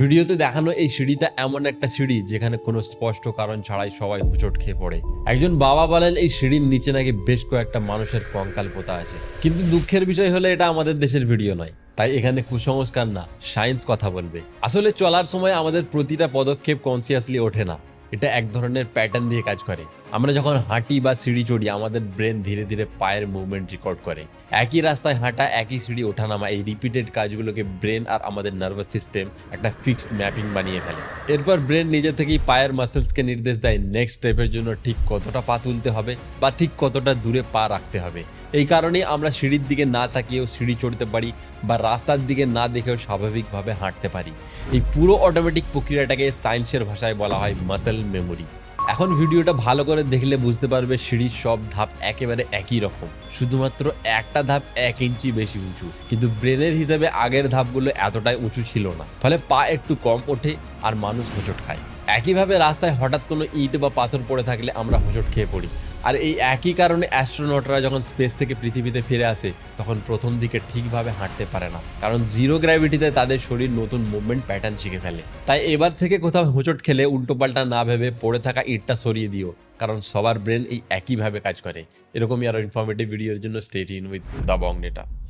ভিডিওতে দেখানো এই সিঁড়িটা এমন একটা সিঁড়ি যেখানে কোনো স্পষ্ট কারণ ছাড়াই সবাই হোঁচট খেয়ে পড়ে। একজন বাবা বলেন এই সিঁড়ির নিচে নাকি বেশ কয়েকটা মানুষের কঙ্কাল পোতা আছে, কিন্তু দুঃখের বিষয় হলো এটা আমাদের দেশের ভিডিও নয়, তাই এখানে কুসংস্কার না সায়েন্স কথা বলবে। আসলে চলার সময় আমাদের প্রতিটা পদক্ষেপ কনসিয়াসলি ওঠে না, এটা এক ধরনের প্যাটার্ন দিয়ে কাজ করে। আমরা যখন হাঁটি বা সিঁড়ি চড়ি আমাদের ব্রেন ধীরে ধীরে পায়ের মুভমেন্ট রেকর্ড করে। একই রাস্তায় হাঁটা, একই সিঁড়ি ওঠানামা, এই রিপিটেড কাজগুলোকে ব্রেন আর আমাদের নার্ভাস সিস্টেম একটা ফিক্সড ম্যাপিং বানিয়ে ফেলে। এরপর ব্রেন নিজে থেকেই পায়ের মাসেলসকে নির্দেশ দেয় নেক্সট স্টেপের জন্য ঠিক কতটা পা তুলতে হবে বা ঠিক কতটা দূরে পা রাখতে হবে। এই কারণেই আমরা সিঁড়ির দিকে না তাকিয়েও সিঁড়ি চড়তে পারি বা রাস্তার দিকে না দেখেও স্বাভাবিকভাবে হাঁটতে পারি। এই পুরো অটোমেটিক প্রক্রিয়াটাকে সায়েন্সের ভাষায় বলা হয় মাসেল মেমোরি। এখন ভিডিওটা ভালো করে দেখলে বুঝতে পারবে সিঁড়ির সব ধাপ একেবারে একই রকম, শুধুমাত্র একটা ধাপ 1 ইঞ্চি বেশি উঁচু, কিন্তু ব্রেনের হিসাবে আগের ধাপগুলো এতটাই উঁচু ছিল না, ফলে পা একটু কম ওঠে আর মানুষ হোঁচট খায়। একইভাবে রাস্তায় হঠাৎ কোনো ইট বা পাথর পড়ে থাকলে আমরা হোঁচট খেয়ে পড়ি। আর এই একই কারণে অ্যাস্ট্রোনটরা যখন স্পেস থেকে পৃথিবীতে ফিরে আসে তখন প্রথম দিকে ঠিকভাবে হাঁটতে পারে না, কারণ জিরো গ্র্যাভিটিতে তাদের শরীর নতুন মুভমেন্ট প্যাটার্ন শিখে ফেলে। তাই এবার থেকে কোথাও হোঁচট খেলে উল্টোপাল্টা না ভেবে পড়ে থাকা ইটটা সরিয়ে দিও, কারণ সবার ব্রেন এই একইভাবে কাজ করে। এরকমই আরো ইনফরমেটিভ ভিডিওর জন্য stay tune with the Bong নেটা।